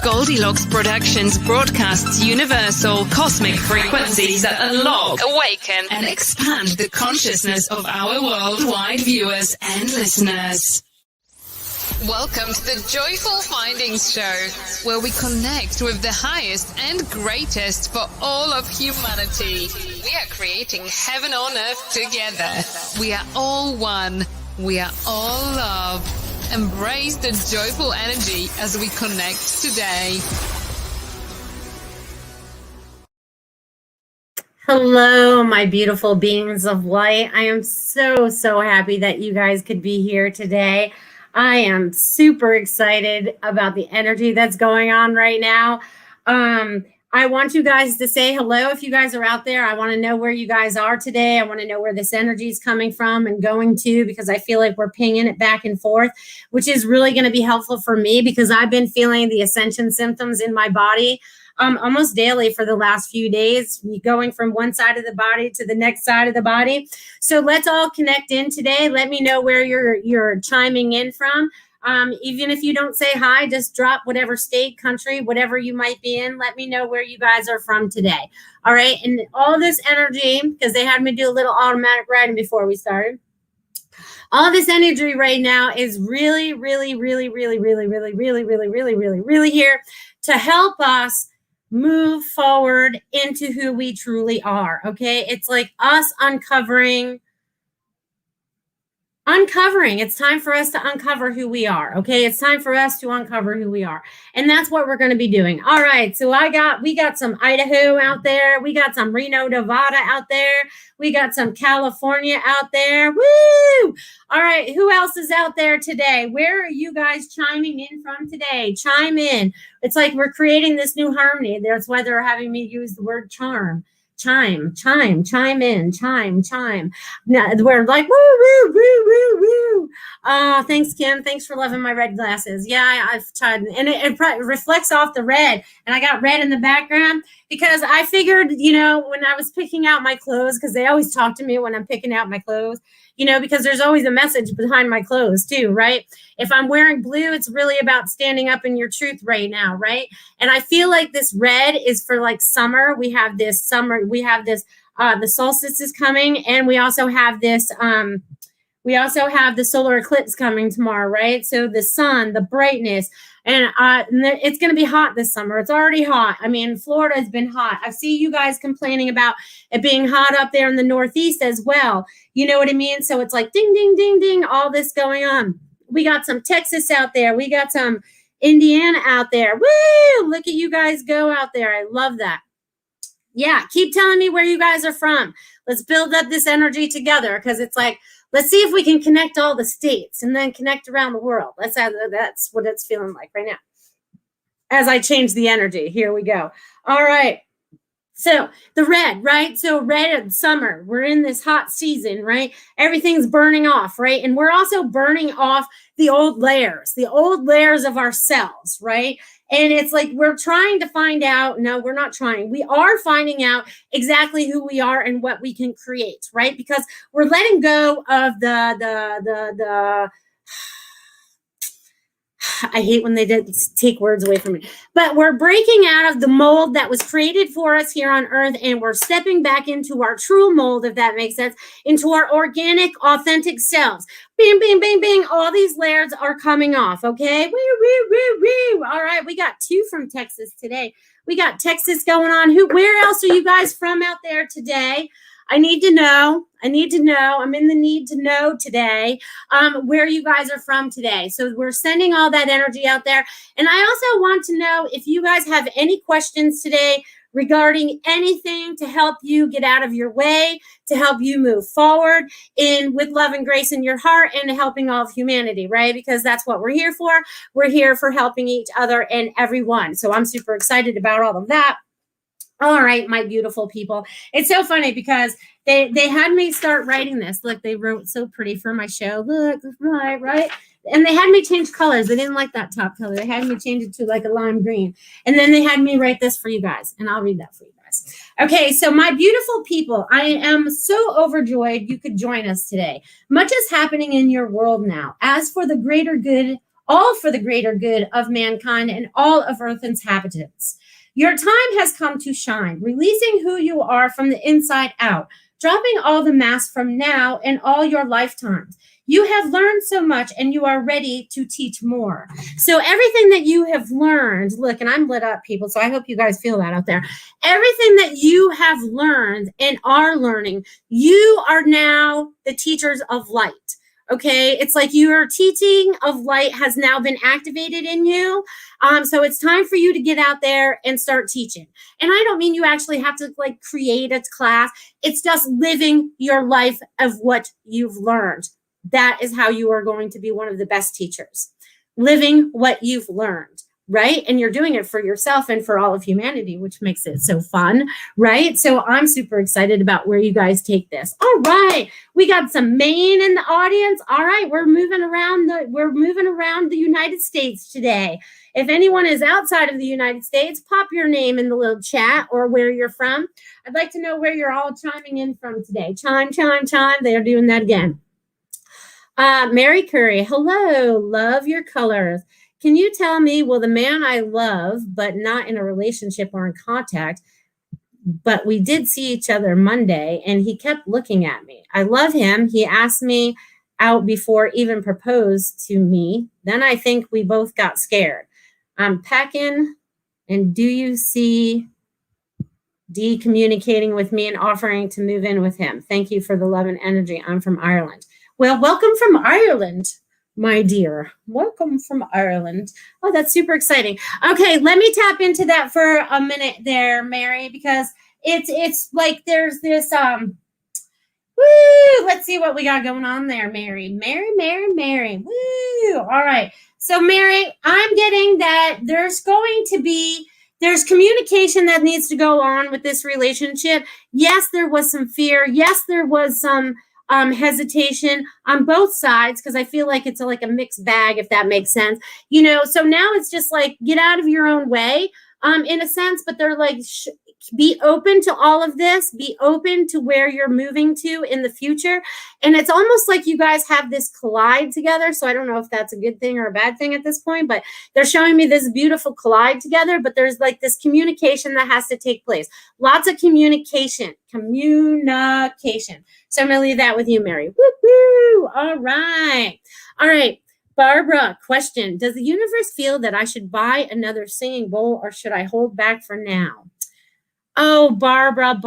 Goldylocks Productions broadcasts universal cosmic frequencies that unlock, awaken, and expand the consciousness of our worldwide viewers and listeners. Welcome to the Joyful Findings Show, where we connect with the highest and greatest for all of humanity. We are creating heaven on earth together. We are all one. We are all love. Embrace the joyful energy as we connect today. Hello, my beautiful beings of light. I am so happy that you guys could be here today. I am super excited about the energy that's going on right now. I want you guys to say hello if you guys are out there. I want to know where you guys are today. I want to know where this energy is coming from and going to, because I feel like we're pinging it back and forth, which is really going to be helpful for me because I've been feeling the ascension symptoms in my body almost daily for the last few days, going from one side of the body to the next side of the body. So let's all connect in today. Let me know where you're chiming in from. Even if you don't say hi, just drop whatever state, country, whatever you might be in. Let me know where you guys are from today. All right. And all this energy, because they had me do a little automatic writing before we started. All this energy right now is really here to help us move forward into who we truly are. Okay. It's like us uncovering. It's time for us to uncover who we are. Okay. It's time for us to uncover who we are. And that's what we're going to be doing. All right. So we got some Idaho out there. We got some Reno, Nevada out there. We got some California out there. Woo! All right. Who else is out there today? Where are you guys chiming in from today? Chime in. It's like we're creating this new harmony. That's why they're having me use the word charm. Chime in. Now, we're like, woo. Thanks, Kim. Thanks for loving my red glasses. Yeah, I've tried. And it reflects off the red. And I got red in the background because I figured, when I was picking out my clothes, because they always talk to me when I'm picking out my clothes, because there's always a message behind my clothes too, right? If I'm wearing blue, it's really about standing up in your truth right now, right? And I feel like this red is for like summer. We have this, the solstice is coming, and we also have this, we also have the solar eclipse coming tomorrow, right? So the sun, the brightness, and it's going to be hot this summer. It's already hot. I mean, Florida has been hot. I see you guys complaining about it being hot up there in the Northeast as well. You know what I mean? So it's like ding, ding, ding, ding, all this going on. We got some Texas out there. We got some Indiana out there. Woo! Look at you guys go out there. I love that. Yeah, keep telling me where you guys are from. Let's build up this energy together, because it's like, let's see if we can connect all the states and then connect around the world. That's what it's feeling like right now. As I change the energy, here we go. All right. So the red, right? So red in summer, we're in this hot season, right? Everything's burning off, right? And we're also burning off the old layers of ourselves, right? And it's like we're trying to find out. No, we're not trying. We are finding out exactly who we are and what we can create, right? Because we're letting go of the I hate when they take words away from me, but we're breaking out of the mold that was created for us here on earth, and we're stepping back into our true mold, if that makes sense, into our organic, authentic selves. Bing, bing, bing, bing. All these layers are coming off. Okay. Woo. All right. We got 2 from Texas today. We got Texas going on. Where else are you guys from out there today? I need to know. I'm in the need to know today where you guys are from today. So we're sending all that energy out there. And I also want to know if you guys have any questions today regarding anything to help you get out of your way, to help you move forward with love and grace in your heart, and helping all of humanity, right? Because that's what we're here for. We're here for helping each other and everyone. So I'm super excited about all of that. All right, my beautiful people. It's so funny because they had me start writing this. Look, they wrote so pretty for my show. Look, right? And they had me change colors. They didn't like that top color. They had me change it to like a lime green. And then they had me write this for you guys. And I'll read that for you guys. Okay, so my beautiful people, I am so overjoyed you could join us today. Much is happening in your world now. As for the greater good, all for the greater good of mankind and all of Earth's inhabitants. Your time has come to shine, releasing who you are from the inside out, dropping all the masks from now and all your lifetimes. You have learned so much and you are ready to teach more. So everything that you have learned, look, and I'm lit up, people, so I hope you guys feel that out there. Everything that you have learned and are learning, you are now the teachers of light. Okay, it's like your teaching of light has now been activated in you. So it's time for you to get out there and start teaching. And I don't mean you actually have to like create a class. It's just living your life of what you've learned. That is how you are going to be one of the best teachers. Living what you've learned, right? And you're doing it for yourself and for all of humanity, which makes it so fun, right? So I'm super excited about where you guys take this. All right, we got some Maine in the audience. All right, we're moving around the United States today. If anyone is outside of the United States, pop your name in the little chat or where you're from. I'd like to know where you're all chiming in from today. Chime, chime, chime. They're doing that again. Mary Curry, hello, love your colors. Can you tell me, will the man I love, but not in a relationship or in contact, but we did see each other Monday and he kept looking at me. I love him. He asked me out before even proposed to me. Then I think we both got scared. I'm packing, and do you see D communicating with me and offering to move in with him? Thank you for the love and energy. I'm from Ireland. Well, welcome from Ireland, my dear. Welcome from Ireland. Oh, that's super exciting. Okay, let me tap into that for a minute there, Mary, because it's like there's this woo, let's see what we got going on there, Mary. Mary. Woo. All right. So, Mary, I'm getting that there's communication that needs to go on with this relationship. Yes, there was some fear. Yes, there was some hesitation on both sides, because I feel like it's like a mixed bag, if that makes sense. You know, so now it's just like, get out of your own way, in a sense, but they're like, be open to all of this, be open to where you're moving to in the future. And it's almost like you guys have this collide together. So I don't know if that's a good thing or a bad thing at this point, but they're showing me this beautiful collide together, but there's like this communication that has to take place. Lots of communication. So I'm going to leave that with you, Mary. Woo-hoo. All right. Barbara, question. Does the universe feel that I should buy another singing bowl, or should I hold back for now? Oh, Barbara.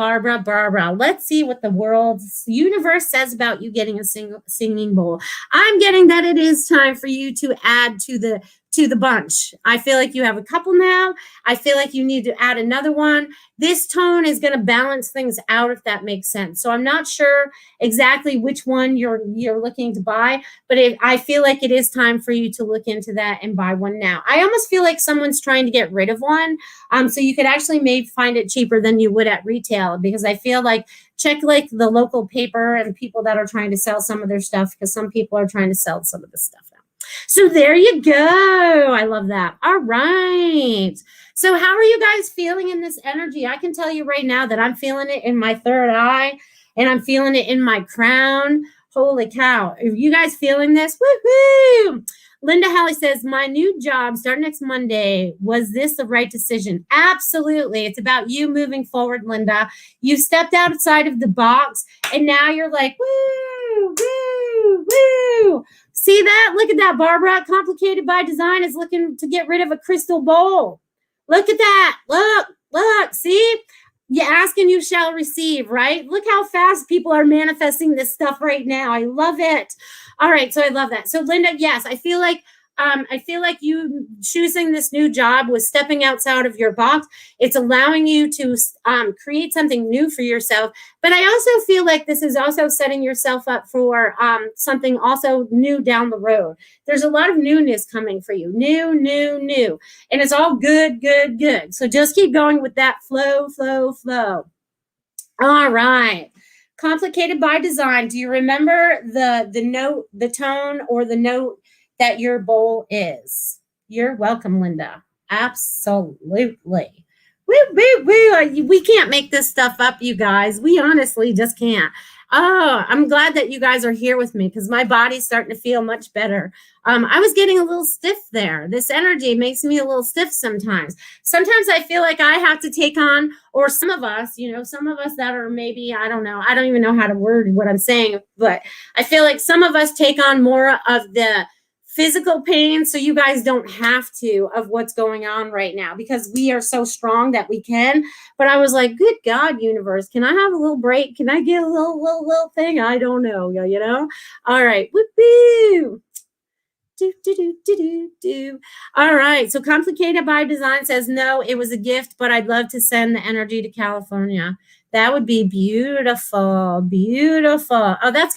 Let's see what the world's universe says about you getting a singing bowl. I'm getting that it is time for you to add to the bunch. I feel like you have a couple now. I feel like you need to add another one. This tone is going to balance things out, if that makes sense. So I'm not sure exactly which one you're looking to buy, but I feel like it is time for you to look into that and buy one now. I almost feel like someone's trying to get rid of one. So you could actually maybe find it cheaper than you would at retail, because I feel like check like the local paper and people that are trying to sell some of their stuff, because some people are trying to sell some of the stuff now. So there you go. I love that. All right. So how are you guys feeling in this energy? I can tell you right now that I'm feeling it in my third eye, and I'm feeling it in my crown. Holy cow. Are you guys feeling this? Woohoo! Linda Halley says, my new job start next Monday. Was this the right decision? Absolutely. It's about you moving forward, Linda. You stepped outside of the box, and now you're like, woo, woo, woo. See that? Look at that, Barbara. Complicated by Design is looking to get rid of a crystal bowl. Look at that. Look. See? You ask and you shall receive, right? Look how fast people are manifesting this stuff right now. I love it. All right, so I love that. So Linda, yes, I feel like you choosing this new job was stepping outside of your box. It's allowing you to create something new for yourself. But I also feel like this is also setting yourself up for something also new down the road. There's a lot of newness coming for you. New. And it's all good. So just keep going with that flow. All right. Complicated by Design. Do you remember the note, the tone, or the note that your bowl is? You're welcome, Linda. Absolutely. Woo. We can't make this stuff up, you guys. We honestly just can't. Oh, I'm glad that you guys are here with me because my body's starting to feel much better. I was getting a little stiff there. This energy makes me a little stiff sometimes. Sometimes I feel like I have to take on, or some of us, some of us that are maybe, I don't know, I don't even know how to word what I'm saying, but I feel like some of us take on more of the physical pain so you guys don't have to of what's going on right now because we are so strong that we can. But I was like, good God, universe, can I have a little break? Can I get a little thing? I don't know, All right. Whoop-oo. Do. All right. So Complicated by Design says, no, it was a gift, but I'd love to send the energy to California. That would be beautiful. Beautiful. Oh, that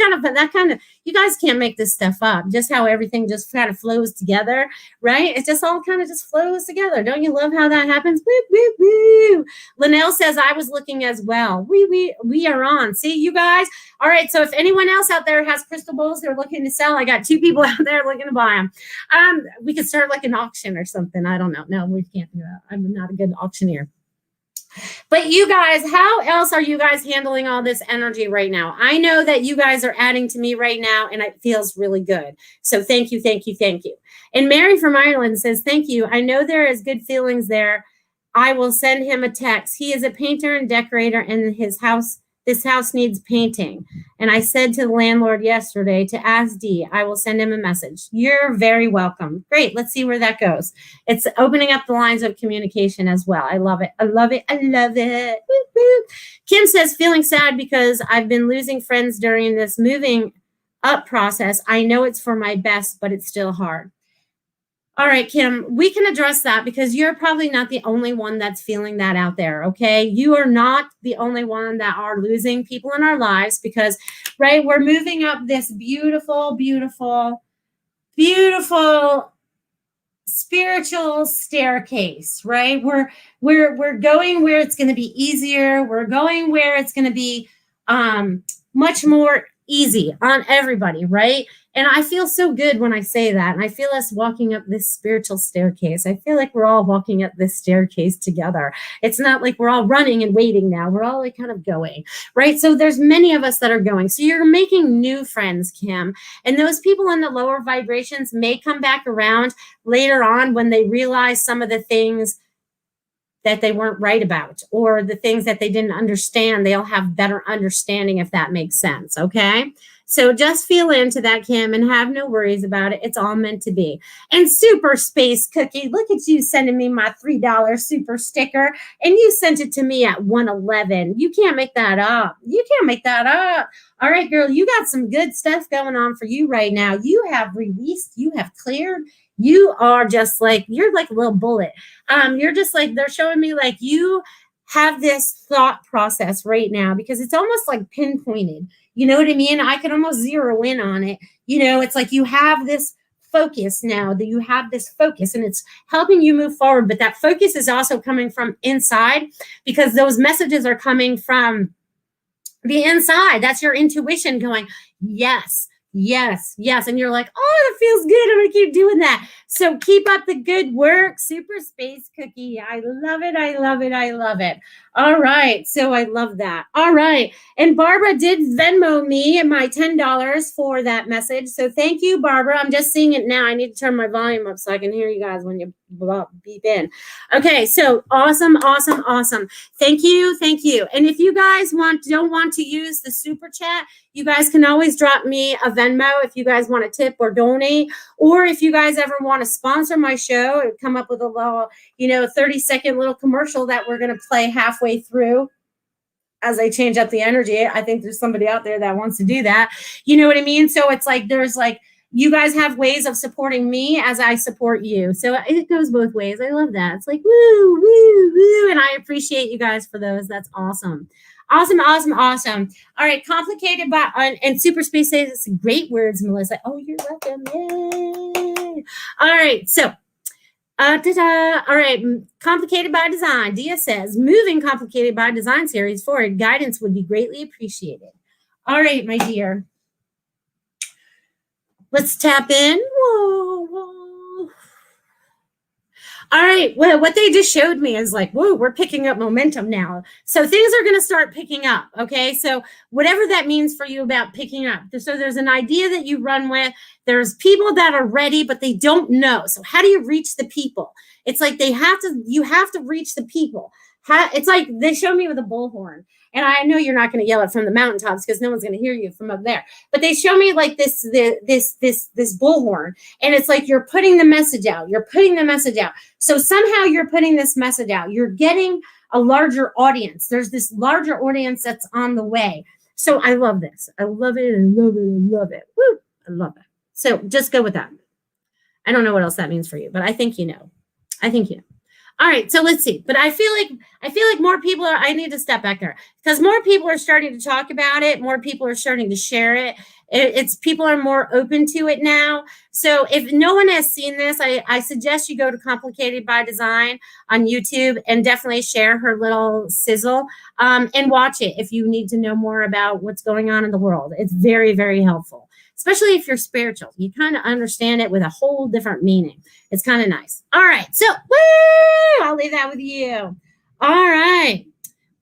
kind of, you guys can't make this stuff up. Just how everything just kind of flows together, right? It just all kind of just flows together. Don't you love how that happens? Woo, woo, woo. Linnell says, I was looking as well. We are on. See, you guys. All right. So if anyone else out there has crystal bowls they're looking to sell, I got 2 people out there looking to buy them. We could start like an auction or something. I don't know. No, we can't do that. I'm not a good auctioneer. But you guys, how else are you guys handling all this energy right now? I know that you guys are adding to me right now, and it feels really good. So thank you, thank you, thank you. And Mary from Ireland says, thank you. I know there is good feelings there. I will send him a text. He is a painter and decorator, and this house needs painting. And I said to the landlord yesterday to ask Dee, I will send him a message. You're very welcome. Great. Let's see where that goes. It's opening up the lines of communication as well. I love it. I love it. I love it. Woo, woo. Kim says, feeling sad because I've been losing friends during this moving up process. I know it's for my best, but it's still hard. All right, Kim, we can address that because you're probably not the only one that's feeling that out there, okay? You are not the only one that are losing people in our lives because, right, we're moving up this beautiful, beautiful, beautiful spiritual staircase, right? We're going where it's going to be easier. We're going where it's going to be much more easy on everybody, right? And I feel so good when I say that. And I feel us walking up this spiritual staircase. I feel like we're all walking up this staircase together. It's not like we're all running and waiting now. We're all like kind of going, right? So there's many of us that are going. So you're making new friends, Kim. And those people in the lower vibrations may come back around later on when they realize some of the things that they weren't right about or the things that they didn't understand. They'll have better understanding if that makes sense, okay? So just feel into that, Kim, and have no worries about it. It's all meant to be. And Super Space Cookie, look at you sending me my $3 super sticker, and you sent it to me at 111. You can't make that up. You can't make that up. All right, girl, you got some good stuff going on for you right now. You have released, you have cleared. You are just like, you're like a little bullet. You're just like, they're showing me like you have this thought process right now because it's almost like pinpointed. You know what I mean? I can almost zero in on it. It's like you have this focus now, that you have this focus and it's helping you move forward. But that focus is also coming from inside because those messages are coming from the inside. That's your intuition going, yes. Yes, yes. And you're like, oh, that feels good. I'm going to keep doing that. So keep up the good work. Super Space Cookie. I love it. I love it. I love it. All right. So I love that. All right. And Barbara did Venmo me my $10 for that message. So thank you, Barbara. I'm just seeing it now. I need to turn my volume up so I can hear you guys when you beep in. Okay. So awesome, awesome, awesome. Thank you. Thank you. And if you guys don't want to use the super chat, you guys can always drop me a Venmo if you guys want to tip or donate, or if you guys ever want to sponsor my show and come up with a little, 30-second little commercial that we're going to play halfway through as I change up the energy. I think there's somebody out there that wants to do that. You know what I mean? So it's like, there's like, you guys have ways of supporting me as I support you. So it goes both ways. I love that. It's like, woo, woo, woo. And I appreciate you guys for those. That's awesome. Awesome, awesome, awesome. All right, Complicated by, and Super Space says great words, Melissa. Oh, you're welcome. Yay. All right, so, all right, Complicated by Design. Dia says, moving Complicated by Design series forward, guidance would be greatly appreciated. All right, my dear. Let's tap in. Whoa, whoa. All right. Well, what they just showed me is like, whoa, we're picking up momentum now. So things are going to start picking up. Okay. So whatever that means for you about picking up. So there's an idea that you run with. There's people that are ready, but they don't know. So how do you reach the people? It's like you have to reach the people. It's like they showed me with a bullhorn. And I know you're not going to yell it from the mountaintops because no one's going to hear you from up there. But they show me like this bullhorn, and it's like you're putting the message out. You're putting the message out. So somehow you're putting this message out. You're getting a larger audience. There's this larger audience that's on the way. So I love this. I love it. I love it. I love it. Woo! I love it. So just go with that. I don't know what else that means for you, but I think you know. I think you know. All right, so let's see. But I feel like more people I need to step back there because more people are starting to talk about it. More people are starting to share it. It's people are more open to it now. So if no one has seen this, I suggest you go to Complicated by Design on YouTube and definitely share her little sizzle and watch it if you need to know more about what's going on in the world. It's very, very helpful. Especially if you're spiritual, you kind of understand it with a whole different meaning. It's kind of nice. All right. So, woo! I'll leave that with you. All right.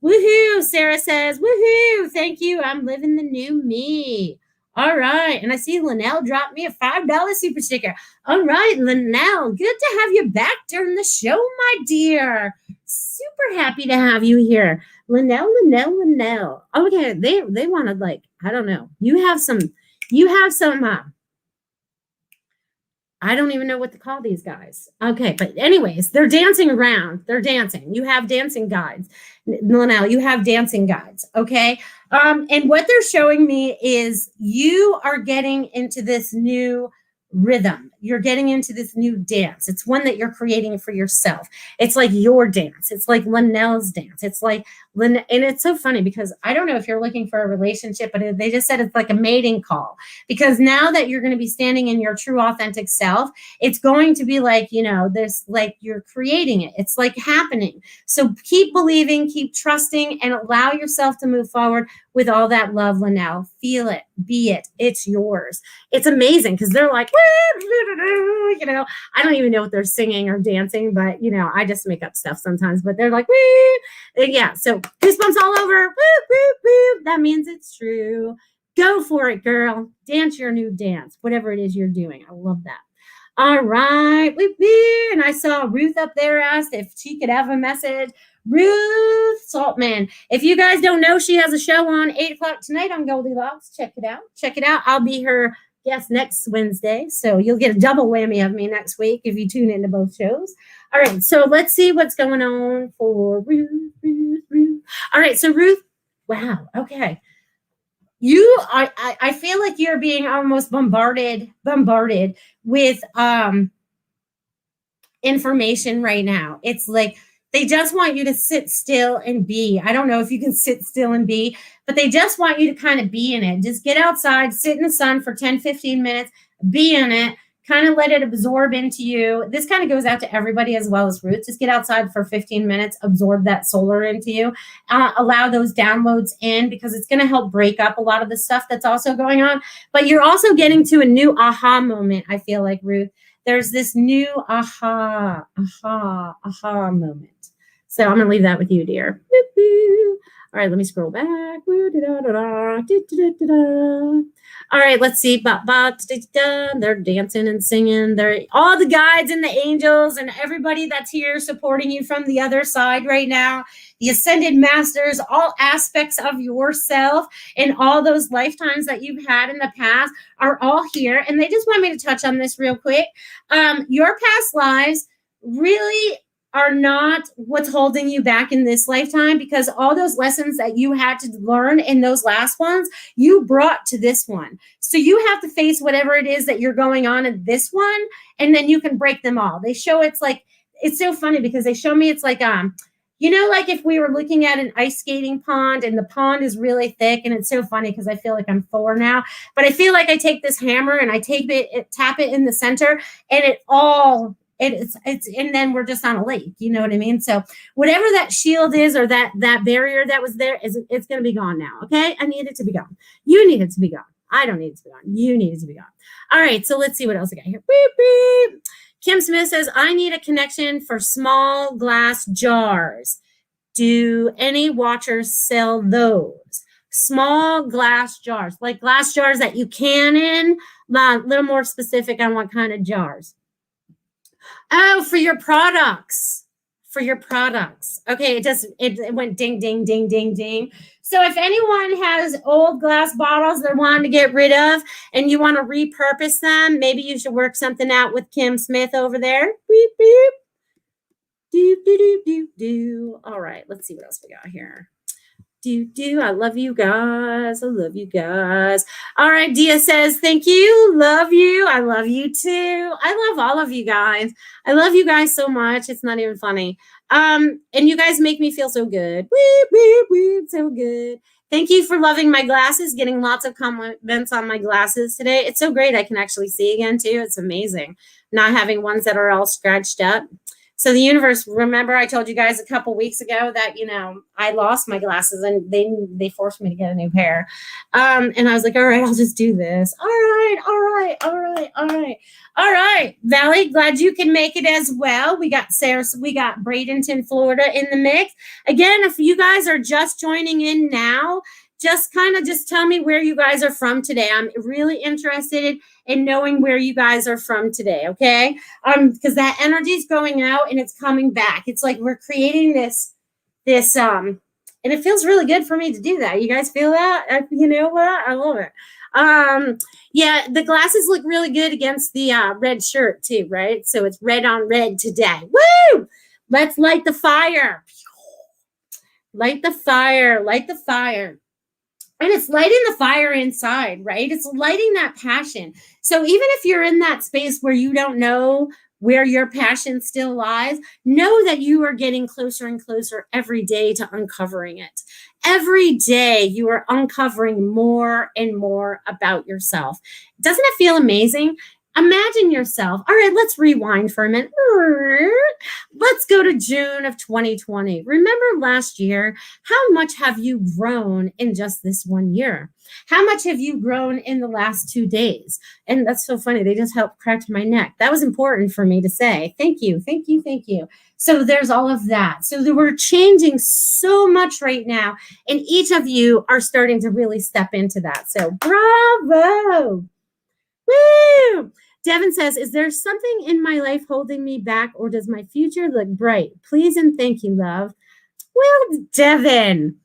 Woohoo. Sarah says, woohoo. Thank you. I'm living the new me. All right. And I see Linnell dropped me a $5 super sticker. All right, Linnell. Good to have you back during the show, my dear. Super happy to have you here. Linnell. Okay. They wanted like, I don't know. You have some, I don't even know what to call these guys. Okay, but anyways, they're dancing around. They're dancing. You have dancing guides. Linnell, you have dancing guides, okay? And what they're showing me is you are getting into this new rhythm. You're getting into this new dance. It's one that you're creating for yourself. It's like your dance. It's like Linnell's dance. It's like and it's so funny because I don't know if you're looking for a relationship, but they just said it's like a mating call because now that you're going to be standing in your true authentic self, it's going to be like, there's like you're creating it. It's like happening. So keep believing, keep trusting, and allow yourself to move forward with all that love, Linnell. Feel it, be it. It's yours. It's amazing because they're like, I don't even know what they're singing or dancing, but I just make up stuff sometimes. But they're like, woo, yeah. So goosebumps all over. Woo, woo, woo. That means it's true. Go for it, girl. Dance your new dance, whatever it is you're doing. I love that. All right. Woo, woo. And I saw Ruth up there asked if she could have a message. Ruth Saltman. If you guys don't know, she has a show on 8 o'clock tonight on Goldylocks. Check it out. Check it out. I'll be her guest next Wednesday. So you'll get a double whammy of me next week if you tune into both shows. All right. So let's see what's going on for Ruth. All right. So Ruth. Wow. Okay. I feel like you're being almost bombarded with information right now. It's like they just want you to sit still and be. I don't know if you can sit still and be, but they just want you to kind of be in it. Just get outside, sit in the sun for 10, 15 minutes, be in it, kind of let it absorb into you. This kind of goes out to everybody as well as Ruth. Just get outside for 15 minutes, absorb that solar into you, allow those downloads in because it's going to help break up a lot of the stuff that's also going on. But you're also getting to a new aha moment, I feel like, Ruth. There's this new aha moment. So I'm going to leave that with you, dear. All right, let me scroll back. All right, let's see. They're dancing and singing. They're all the guides and the angels and everybody that's here supporting you from the other side right now. The ascended masters, all aspects of yourself and all those lifetimes that you've had in the past are all here. And they just want me to touch on this real quick. Your past lives really are not what's holding you back in this lifetime because all those lessons that you had to learn in those last ones, you brought to this one. So you have to face whatever it is that you're going on in this one, and then you can break them all. They show it's so funny because they show me it's like, like if we were looking at an ice skating pond and the pond is really thick, and it's so funny because I feel like I'm 4 now, but I feel like I take this hammer and I tap it in the center and it's and then we're just on a lake, you know what I mean? So whatever that shield is or that barrier that was there it's going to be gone now. Okay. I need it to be gone. You need it to be gone. I don't need it to be gone. You need it to be gone. All right. So let's see what else I got here. Beep, beep. Kim Smith says, I need a connection for small glass jars. Do any watchers sell those? Small glass jars, like glass jars that you can in, a little more specific on what kind of jars. Oh, for your products. For your products. Okay, it went ding, ding, ding, ding, ding. So if anyone has old glass bottles they're wanting to get rid of and you want to repurpose them, maybe you should work something out with Kim Smith over there. Beep, beep. Do, do, do, do, do. All right, let's see what else we got here. I love you guys. I love you guys. All right, Dia says, thank you. Love you. I love you too. I love all of you guys. I love you guys so much. It's not even funny. And you guys make me feel so good. Weep, weep, weep, so good. Thank you for loving my glasses, getting lots of comments on my glasses today. It's so great. I can actually see again too. It's amazing. Not having ones that are all scratched up. So the universe, remember I told you guys a couple weeks ago that, I lost my glasses and they forced me to get a new pair. And I was like, all right, I'll just do this. All right. Valley, glad you can make it as well. We got Bradenton, Florida in the mix. Again, if you guys are just joining in now, just tell me where you guys are from today. I'm really interested in knowing where you guys are from today, okay? Because that energy is going out and it's coming back. It's like we're creating this, and it feels really good for me to do that. You guys feel that? You know what? I love it. Yeah, the glasses look really good against the red shirt too, right? So it's red on red today. Woo! Let's light the fire. Light the fire. And it's lighting the fire inside, right? It's lighting that passion. So even if you're in that space where you don't know where your passion still lies, know that you are getting closer and closer every day to uncovering it. Every day you are uncovering more and more about yourself. Doesn't it feel amazing? Imagine yourself. All right, let's rewind for a minute. Let's go to June of 2020. Remember last year? How much have you grown in just this 1 year? How much have you grown in the last 2 days? And that's so funny. They just helped crack my neck. That was important for me to say. Thank you. So there's all of that. So we're changing so much right now. And each of you are starting to really step into that. So bravo. Woo! Devin says, is there something in my life holding me back or does my future look bright? Please and thank you, love. Well, Devin.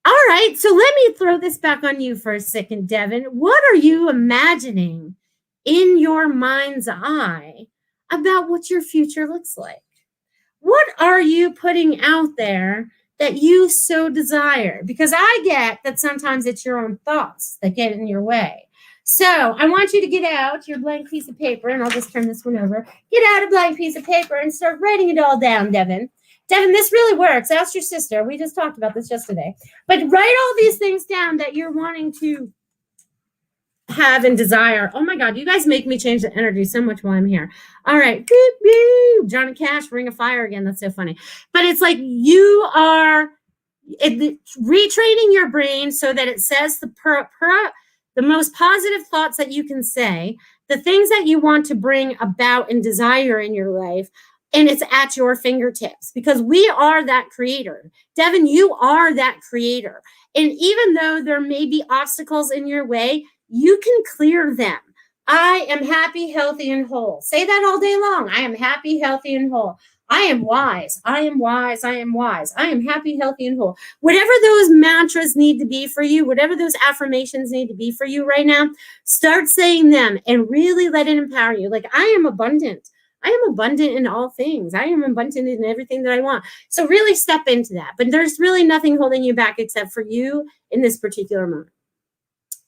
All right, so let me throw this back on you for a second, Devin. What are you imagining in your mind's eye about what your future looks like? What are you putting out there that you so desire? Because I get that sometimes it's your own thoughts that get in your way. So I want you to get out your blank piece of paper, and I'll just turn this one over. Get out a blank piece of paper and start writing it all down, Devin. Devin, this really works. Ask your sister. We just talked about this yesterday. But write all these things down that you're wanting to have and desire. Oh, my God. You guys make me change the energy so much while I'm here. All right. Boop, boop. Johnny Cash, Ring of Fire again. That's so funny. But it's like you are retraining your brain so that it says the most positive thoughts that you can say, the things that you want to bring about and desire in your life, and it's at your fingertips because we are that creator. Devin, you are that creator. And even though there may be obstacles in your way, you can clear them. I am happy, healthy, and whole. Say that all day long. I am happy, healthy, and whole. I am wise. I am wise. I am wise. I am happy, healthy, and whole. Whatever those mantras need to be for you, whatever those affirmations need to be for you right now, start saying them and really let it empower you. Like, I am abundant. I am abundant in all things. I am abundant in everything that I want. So really step into that. But there's really nothing holding you back except for you in this particular moment.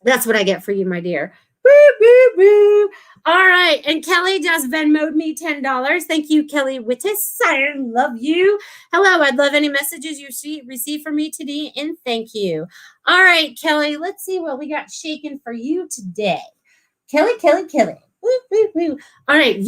That's what I get for you, my dear. Woo, woo, woo. All right. And Kelly just Venmo'd me $10. Thank you, Kelly Wittis. I love you. Hello. I'd love any messages you receive from me today. And thank you. All right, Kelly. Let's see what we got shaken for you today. Kelly. Woo, woo, woo. All right.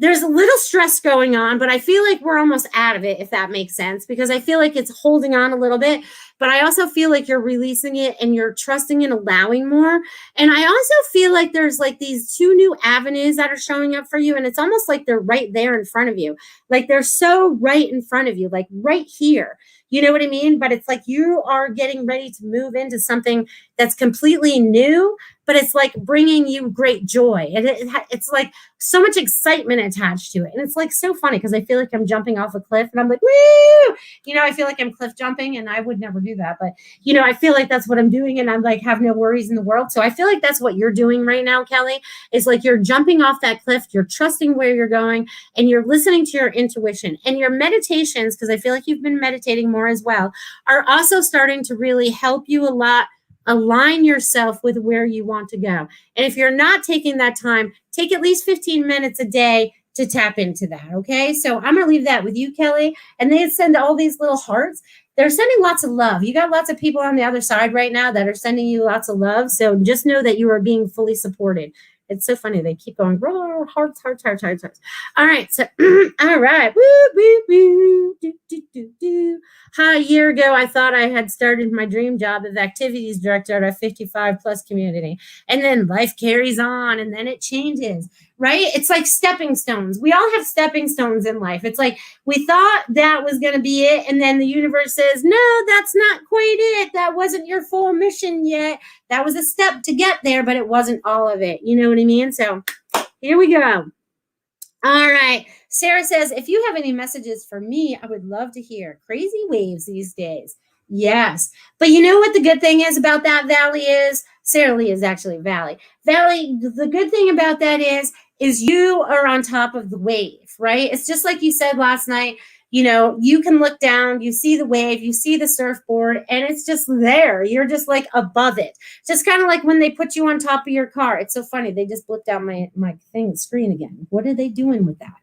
There's a little stress going on, but I feel like we're almost out of it, if that makes sense, because I feel like it's holding on a little bit. but I also feel like you're releasing it and you're trusting and allowing more. And I also feel like there's like these two new avenues that are showing up for you. And it's almost like they're right there in front of you. Like they're so right in front of you, like right here. You know what I mean? But it's like you are getting ready to move into something that's completely new, but it's like bringing you great joy. And it's like so much excitement attached to it. And it's like so funny because I feel like I'm jumping off a cliff and I'm like, woo! You know, I feel like I'm cliff jumping and I would never do that. But, you know, I feel like that's what I'm doing and I'm like, have no worries in the world. So I feel like that's what you're doing right now, Kelly, is like you're jumping off that cliff, you're trusting where you're going, and you're listening to your intuition. And your meditations, because I feel like you've been meditating more as well, are also starting to really help you a lot align yourself with where you want to go. And if you're not taking that time, take at least 15 minutes a day to tap into that. Okay. So I'm going to leave that with you, Kelly. And they send all these little hearts. They're sending lots of love. You got lots of people on the other side right now that are sending you lots of love. So just know that you are being fully supported. It's so funny. They keep going, hearts, hearts, hearts, hearts, hearts. All right. So, all right. Woo, woo, woo. Do, do, do, do. A year ago, I thought I had started my dream job of activities director at a 55 plus community. And then life carries on and then it changes, right? It's like stepping stones. We all have stepping stones in life. It's like we thought that was going to be it. And then the universe says, no, that's not quite it. That wasn't your full mission yet. That was a step to get there, but it wasn't all of it. You know what I mean? So here we go. All right. Sarah says, if you have any messages for me, I would love to hear. Crazy waves these days. Yes. But you know what the good thing is about that, Valley, is? Sarah Lee is actually Valley. Valley, the good thing about that is you are on top of the wave, right? It's just like you said last night. You know, you can look down, you see the wave, you see the surfboard, and it's just there. You're just like above it. Just kind of like when they put you on top of your car. It's so funny. They just blipped out my screen again. What are they doing with that?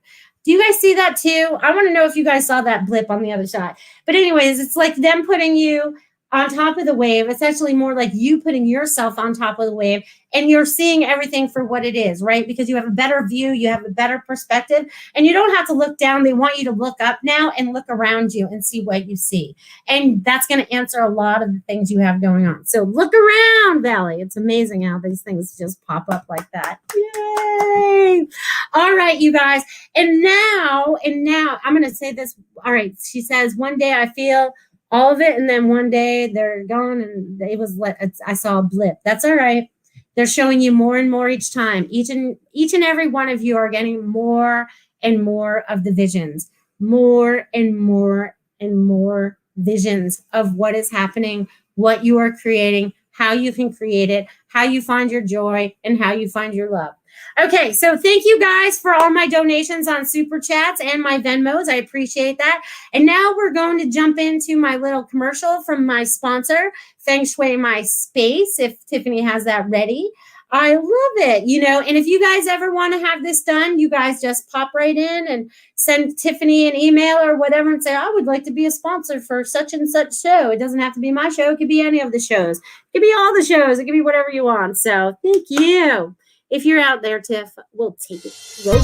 Do you guys see that too? I want to know if you guys saw that blip on the other side. But anyways, it's like them putting you on top of the wave. It's actually more like you putting yourself on top of the wave and you're seeing everything for what it is, right? Because you have a better view, you have a better perspective, and you don't have to look down. They want you to look up now and look around you and see what you see. And that's going to answer a lot of the things you have going on. So look around, Valley. It's amazing how these things just pop up like that. Yay! All right, you guys. And now I'm going to say this. All right. She says, one day I feel all of it, and then one day they're gone, and it was I saw a blip. That's all right. They're showing you more and more each time. Each and every one of you are getting more and more of the visions, more and more and more visions of what is happening, what you are creating, how you can create it, how you find your joy, and how you find your love. Okay, so thank you guys for all my donations on Super Chats and my Venmos. I appreciate that. And now we're going to jump into my little commercial from my sponsor, Feng Shui My Space, if Tiffany has that ready. I love it, you know, and if you guys ever want to have this done, you guys just pop right in and send Tiffany an email or whatever and say, I would like to be a sponsor for such and such show. It doesn't have to be my show. It could be any of the shows. It could be all the shows. It could be whatever you want. So thank you. If you're out there, Tiff, we'll take it. Go.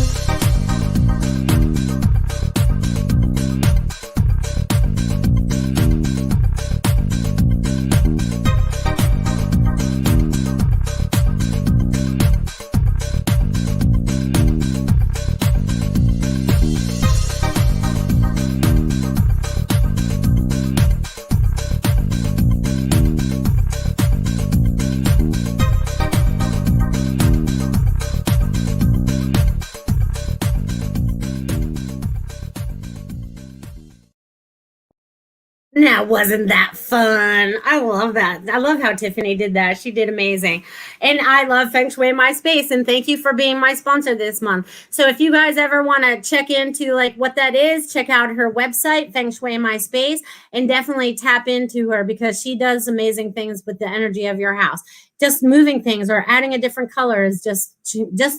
Now, wasn't that fun? I love that. I love how Tiffany did that. She did amazing. And I love Feng Shui My Space. And thank you for being my sponsor this month. So if you guys ever want to check into like what that is, check out her website, Feng Shui My Space, and definitely tap into her because she does amazing things with the energy of your house. Just moving things or adding a different color is just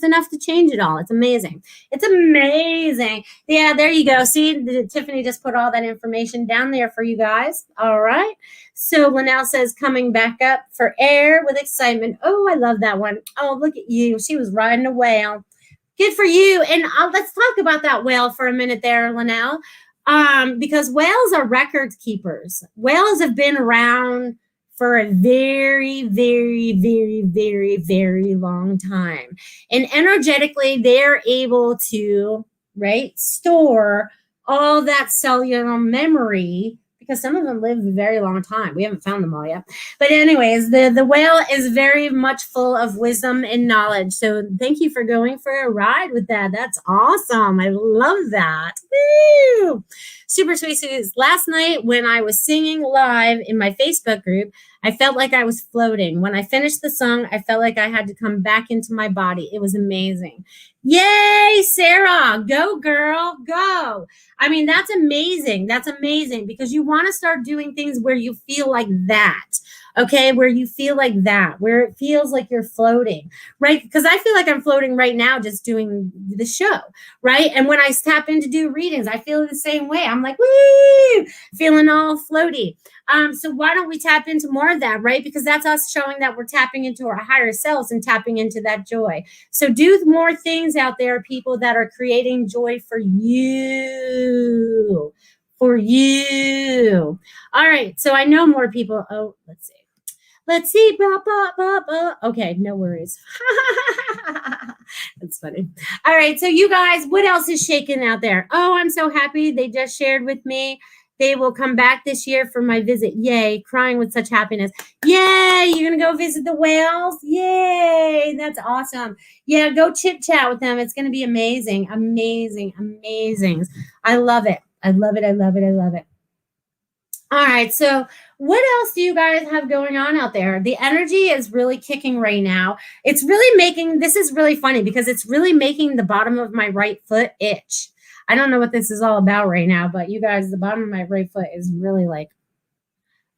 enough to change it all. It's amazing. It's amazing. Yeah, there you go. See, Tiffany just put all that information down there for you guys. All right. So Linnell says, coming back up for air with excitement. Oh, I love that one. Oh, look at you. She was riding a whale. Good for you. And let's talk about that whale for a minute there, Linnell. because whales are record keepers. Whales have been around for a very, very, very, very, very long time. And energetically, they're able to, right, store all that cellular memory, because some of them live a very long time. We haven't found them all yet. But anyways, the whale is very much full of wisdom and knowledge. So thank you for going for a ride with that. That's awesome. I love that. Woo! Super sweet. Last night when I was singing live in my Facebook group, I felt like I was floating. When I finished the song, I felt like I had to come back into my body. It was amazing. Yay, Sarah. Go, girl. Go. I mean, that's amazing. That's amazing, because you want to start doing things where you feel like that. Okay, where you feel like that, where it feels like you're floating, right? Because I feel like I'm floating right now just doing the show, right? And when I tap in to do readings, I feel the same way. I'm like, woo, feeling all floaty. So why don't we tap into more of that, right? Because that's us showing that we're tapping into our higher selves and tapping into that joy. So do more things out there, people, that are creating joy for you. For you. All right. So I know more people. Oh, let's see. Let's see. Okay, no worries. That's funny. All right, so you guys, what else is shaking out there? Oh, I'm so happy. They just shared with me. They will come back this year for my visit. Yay, crying with such happiness. Yay, you're going to go visit the whales? Yay, that's awesome. Yeah, go chit chat with them. It's going to be amazing, amazing, amazing. I love it. I love it. I love it. I love it. All right, so what else do you guys have going on out there? The energy is really kicking right now. It's really making, this is really funny because it's really making the bottom of my right foot itch. I don't know what this is all about right now, but you guys, the bottom of my right foot is really like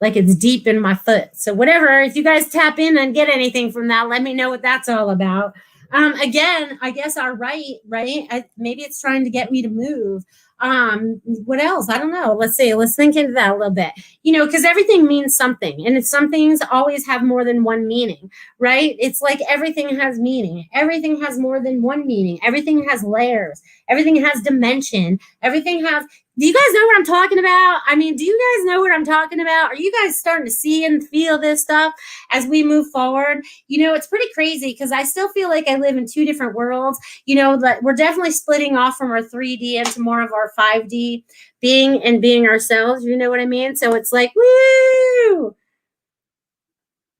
it's deep in my foot. So whatever, if you guys tap in and get anything from that, let me know what that's all about. Again, I guess our right? Maybe it's trying to get me to move. What else? I don't know. Let's see. Let's think into that a little bit. You know, because everything means something, and some things always have more than one meaning, right? It's like everything has meaning. Everything has more than one meaning. Everything has layers. Everything has dimension. Everything has. Do you guys know what I'm talking about? I mean, do you guys know what I'm talking about? Are you guys starting to see and feel this stuff as we move forward? You know, it's pretty crazy because I still feel like I live in two different worlds. You know, that we're definitely splitting off from our 3D into more of our 5D being ourselves. You know what I mean? So it's like, woo!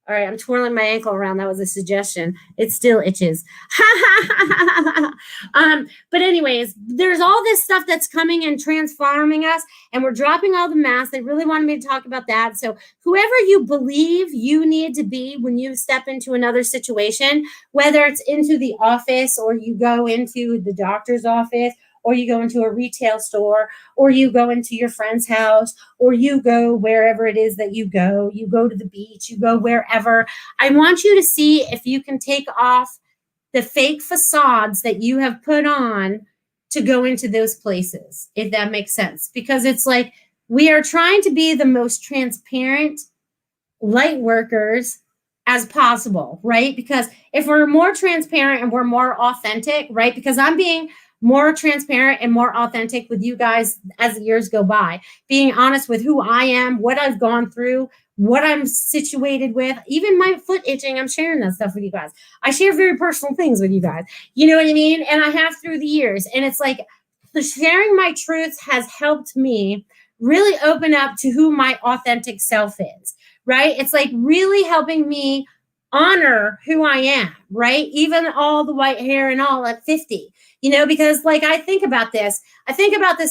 All right, I'm twirling my ankle around. That was a suggestion. It still itches. But anyways, there's all this stuff that's coming and transforming us, and we're dropping all the masks. They really wanted me to talk about that. So whoever you believe you need to be when you step into another situation, whether it's into the office or you go into the doctor's office, or you go into a retail store, or you go into your friend's house, or you go wherever it is that you go to the beach, you go wherever. I want you to see if you can take off the fake facades that you have put on to go into those places, if that makes sense. Because it's like we are trying to be the most transparent light workers as possible, right? Because if we're more transparent and we're more authentic, right? Because I'm being more transparent and more authentic with you guys as the years go by, being honest with who I am, what I've gone through, what I'm situated with, even my foot itching. I'm sharing that stuff with you guys. I share very personal things with you guys. You know what I mean? And I have through the years. And it's like sharing my truths has helped me really open up to who my authentic self is, right? It's like really helping me honor who I am, right? Even all the white hair and all at 50. You know, because like I think about this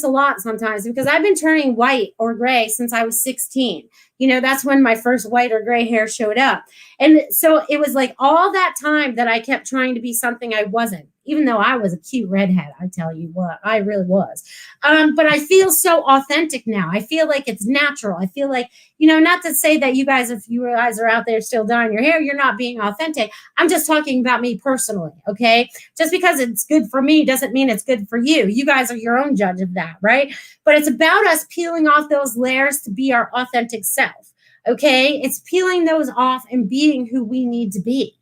a lot sometimes because I've been turning white or gray since I was 16. You know, that's when my first white or gray hair showed up. And so it was like all that time that I kept trying to be something I wasn't, even though I was a cute redhead. I tell you what, I really was. But I feel so authentic now. I feel like it's natural. I feel like, you know, not to say that you guys, if you guys are out there still dyeing your hair, you're not being authentic. I'm just talking about me personally, okay? Just because it's good for me doesn't mean it's good for you. You guys are your own judge of that, right? But it's about us peeling off those layers to be our authentic self, okay? It's peeling those off and being who we need to be,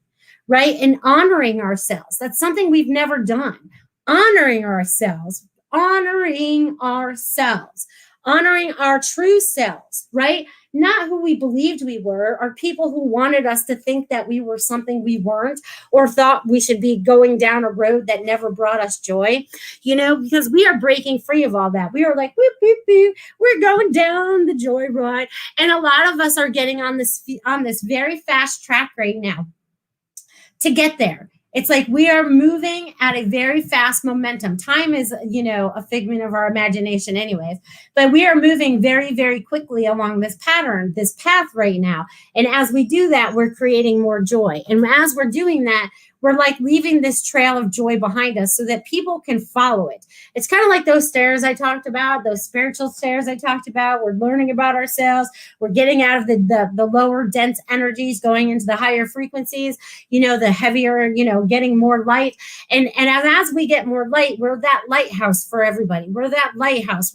right? And honoring ourselves. That's something we've never done. Honoring ourselves, honoring ourselves, honoring our true selves, right? Not who we believed we were, or people who wanted us to think that we were something we weren't, or thought we should be going down a road that never brought us joy, because we are breaking free of all that. We are like, whoop, whoop, whoop, we're going down the joy ride. And a lot of us are getting on this very fast track right now to get there. It's like we are moving at a very fast momentum. Time is, a figment of our imagination anyways, but we are moving very, very quickly along this path right now. And as we do that, we're creating more joy. And as we're doing that, we're like leaving this trail of joy behind us so that people can follow it. It's kind of like those stairs I talked about, those spiritual stairs I talked about. We're learning about ourselves. We're getting out of the lower dense energies, going into the higher frequencies, the heavier, getting more light. And as we get more light, we're that lighthouse for everybody. We're that lighthouse.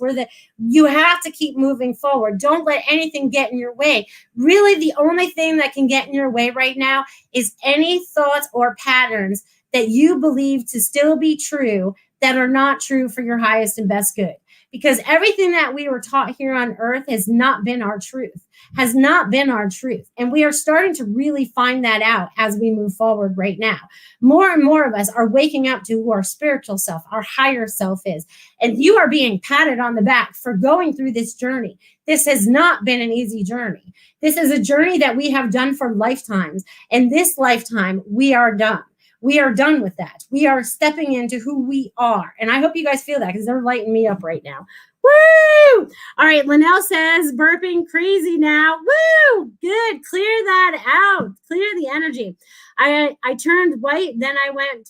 You have to keep moving forward. Don't let anything get in your way. Really, the only thing that can get in your way right now is any thoughts or patterns that you believe to still be true that are not true for your highest and best good. Because everything that we were taught here on earth has not been our truth, And we are starting to really find that out as we move forward right now. More and more of us are waking up to who our spiritual self, our higher self is. And you are being patted on the back for going through this journey. This has not been an easy journey. This is a journey that we have done for lifetimes. And this lifetime, we are done. We are done with that. We are stepping into who we are. And I hope you guys feel that because they're lighting me up right now. Woo! All right, Linnell says, burping crazy now. Woo! Good. Clear that out. Clear the energy. I turned white, then I went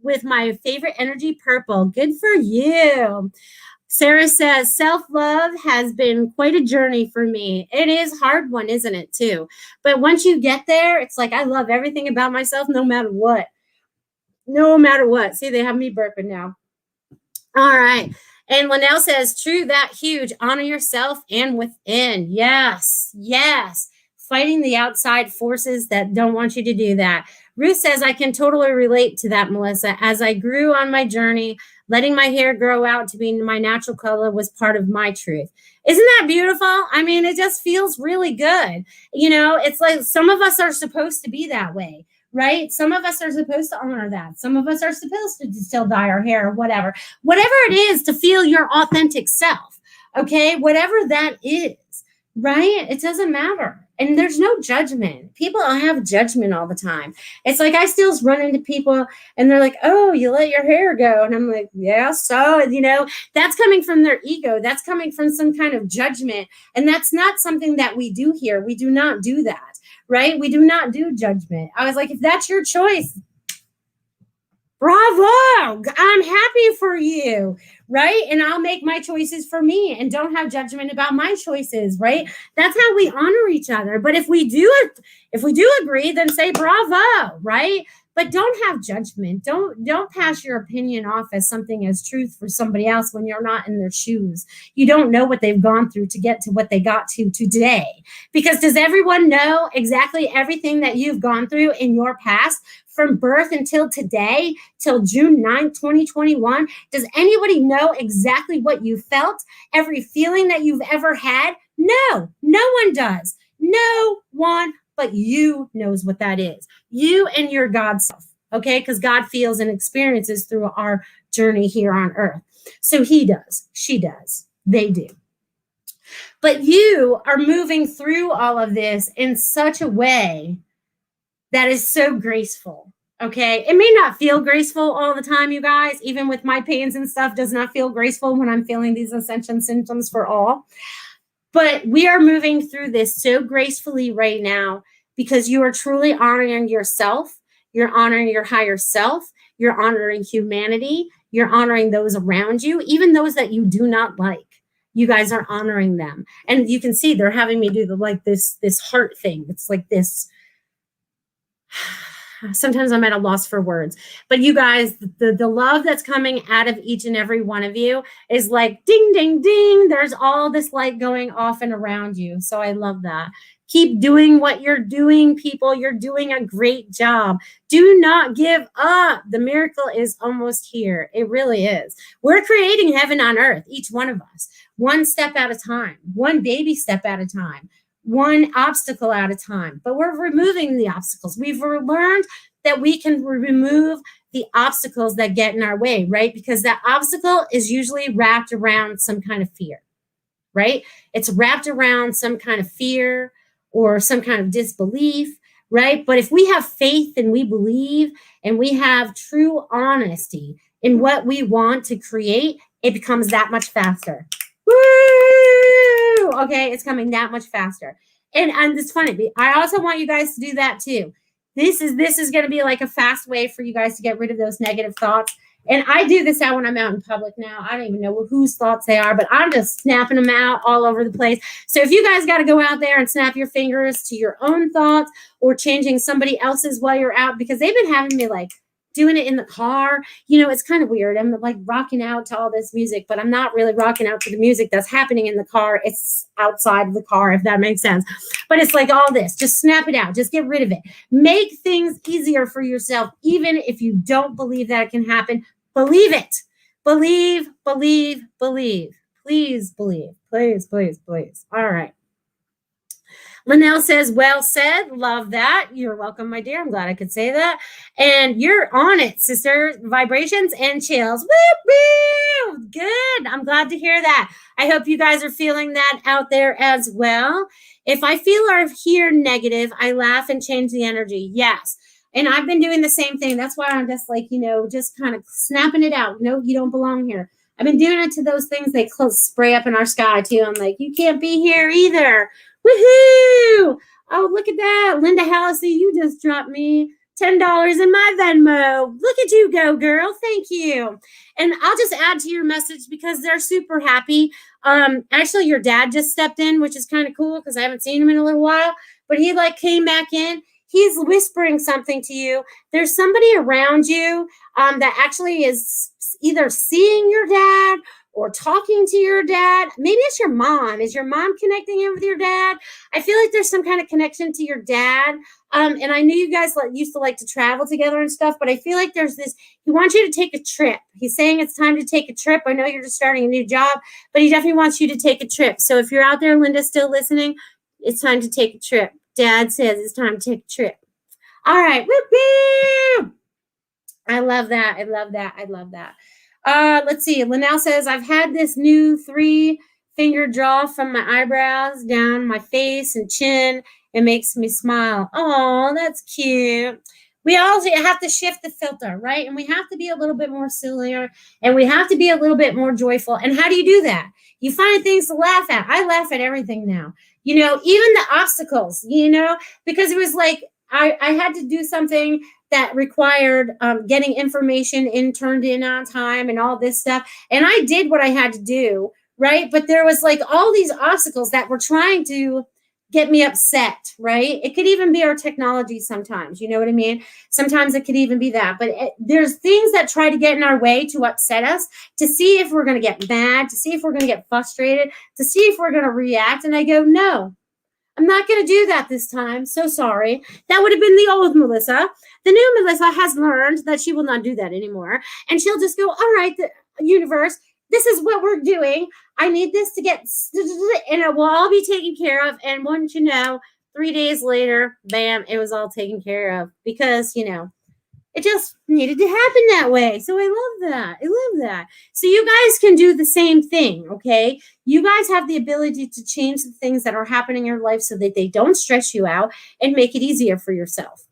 with my favorite energy, purple. Good for you. Sarah says, self-love has been quite a journey for me. It is a hard one, isn't it, too? But once you get there, it's like I love everything about myself no matter what. No matter what. See, they have me burping now. All right. And Linnell says, true, that huge. Honor yourself and within. Yes. Yes. Fighting the outside forces that don't want you to do that. Ruth says, I can totally relate to that, Melissa. As I grew on my journey, letting my hair grow out to be my natural color was part of my truth. Isn't that beautiful? I mean, it just feels really good. It's like some of us are supposed to be that way. Right? Some of us are supposed to honor that. Some of us are supposed to still dye our hair or whatever it is to feel your authentic self. Okay. Whatever that is, right? It doesn't matter. And there's no judgment. People have judgment all the time. It's like I still run into people and they're like, oh, you let your hair go. And I'm like, yeah, so, that's coming from their ego. That's coming from some kind of judgment. And that's not something that we do here. We do not do that. Right? We do not do judgment. I was like, if that's your choice, bravo, I'm happy for you, right? And I'll make my choices for me and don't have judgment about my choices, right? That's how we honor each other. But if we do agree, then say bravo, right? But don't have judgment. Don't pass your opinion off as something as truth for somebody else when you're not in their shoes. You don't know what they've gone through to get to what they got to today. Because does everyone know exactly everything that you've gone through in your past from birth until today, till June 9th, 2021? Does anybody know exactly what you felt? Every feeling that you've ever had? No one does. No one but you knows what that is. You and your God self, okay? Because God feels and experiences through our journey here on earth. So he does, she does, they do. But you are moving through all of this in such a way that is so graceful, okay? It may not feel graceful all the time, you guys. Even with my pains and stuff, does not feel graceful when I'm feeling these ascension symptoms for all. But we are moving through this so gracefully right now because you are truly honoring yourself. You're honoring your higher self. You're honoring humanity. You're honoring those around you, even those that you do not like. You guys are honoring them. And you can see they're having me do this heart thing. It's like this. Sometimes I'm at a loss for words. But you guys, the love that's coming out of each and every one of you is like ding, ding, ding. There's all this light going off and around you. So I love that. Keep doing what you're doing, people. You're doing a great job. Do not give up. The miracle is almost here. It really is. We're creating heaven on earth, each one of us, one step at a time, one baby step at a time, one obstacle at a time. But we're removing the obstacles. We've learned that we can remove the obstacles that get in our way, right? Because that obstacle is usually wrapped around some kind of fear, right? It's wrapped around some kind of fear or some kind of disbelief, right? But if we have faith and we believe and we have true honesty in what we want to create, it becomes that much faster. Woo! Okay, it's coming that much faster. And it's funny. I also want you guys to do that too. This is going to be like a fast way for you guys to get rid of those negative thoughts. And I do this out when I'm out in public now. I don't even know whose thoughts they are, but I'm just snapping them out all over the place. So if you guys got to go out there and snap your fingers to your own thoughts or changing somebody else's while you're out, because they've been having me like doing it in the car. You know, it's kind of weird. I'm like rocking out to all this music, but I'm not really rocking out to the music that's happening in the car. It's outside of the car, if that makes sense. But it's like all this. Just snap it out. Just get rid of it. Make things easier for yourself, even if you don't believe that it can happen. Believe it. Believe, believe, believe. Please believe. Please, please, please. All right. Linnell says, well said. Love that. You're welcome, my dear. I'm glad I could say that. And you're on it, sister. Vibrations and chills. Woo, woo. Good. I'm glad to hear that. I hope you guys are feeling that out there as well. If I feel or hear negative, I laugh and change the energy. Yes. And I've been doing the same thing. That's why I'm just like, just kind of snapping it out. No, you don't belong here. I've been doing it to those things they spray up in our sky too. I'm like, you can't be here either. Woohoo! Oh, look at that. Linda Hallisey, you just dropped me $10 in my Venmo. Look at you go, girl. Thank you. And I'll just add to your message because they're super happy. Actually, your dad just stepped in, which is kind of cool because I haven't seen him in a little while. But he came back in. He's whispering something to you. There's somebody around you that actually is either seeing your dad or talking to your dad. Maybe it's your mom. Is your mom connecting in with your dad? I feel like there's some kind of connection to your dad. And I knew you guys used to like to travel together and stuff, but I feel like there's this, he wants you to take a trip. He's saying it's time to take a trip. I know you're just starting a new job, but he definitely wants you to take a trip. So if you're out there, Linda, still listening, it's time to take a trip. Dad says it's time to take a trip. All right. Woo-hoo! I love that. I love that. I love that. Let's see. Linnell says, I've had this new 3-finger draw from my eyebrows down my face and chin. It makes me smile. Oh, that's cute. We also have to shift the filter, right? And we have to be a little bit more sillier and we have to be a little bit more joyful. And how do you do that? You find things to laugh at. I laugh at everything now. Even the obstacles, because it was like I had to do something that required getting information turned in on time and all this stuff. And I did what I had to do, right? But there was like all these obstacles that were trying to get me upset, right? It could even be our technology sometimes, you know what I mean? Sometimes it could even be that. But there's things that try to get in our way to upset us, to see if we're going to get mad, to see if we're going to get frustrated, to see if we're going to react. And I go, no, I'm not going to do that this time. So sorry. That would have been the old Melissa. The new Melissa has learned that she will not do that anymore. And she'll just go, all right, the universe, this is what we're doing. I need this to get, and it will all be taken care of. And wouldn't you know, 3 days later, bam, it was all taken care of because, it just needed to happen that way. So I love that. I love that. So you guys can do the same thing, okay? You guys have the ability to change the things that are happening in your life so that they don't stress you out and make it easier for yourself.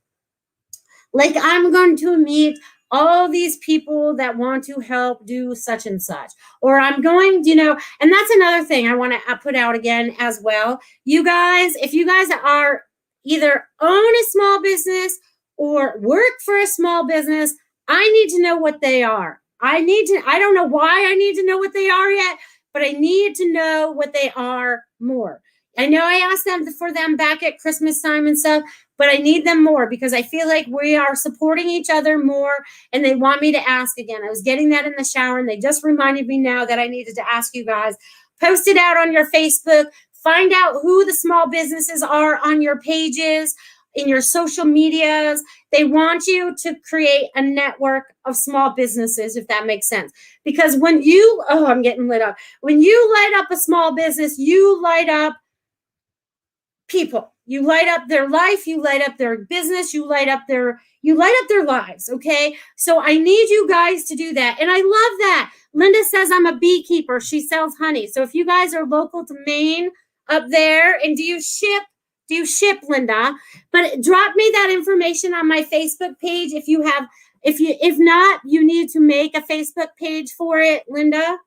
Like I'm going to meet all these people that want to help do such and such, or I'm going, and that's another thing I want to put out again as well. You guys, if you guys are either own a small business or work for a small business, I need to know what they are. I don't know why I need to know what they are yet, but I need to know what they are more. I know I asked them for them back at Christmas time and stuff, but I need them more because I feel like we are supporting each other more and they want me to ask again. I was getting that in the shower and they just reminded me now that I needed to ask you guys. Post it out on your Facebook, Find out who the small businesses are on your pages, in your social medias. They want you to create a network of small businesses, if that makes sense. Because when you, I'm getting lit up. When you light up a small business, you light up people. You light up their life, you light up their business, you light up their lives, okay? So I need you guys to do that. And I love that. Linda says I'm a beekeeper. She sells honey. So if you guys are local to Maine up there, and do you ship, Linda? But drop me that information on my Facebook page if not, you need to make a Facebook page for it, Linda.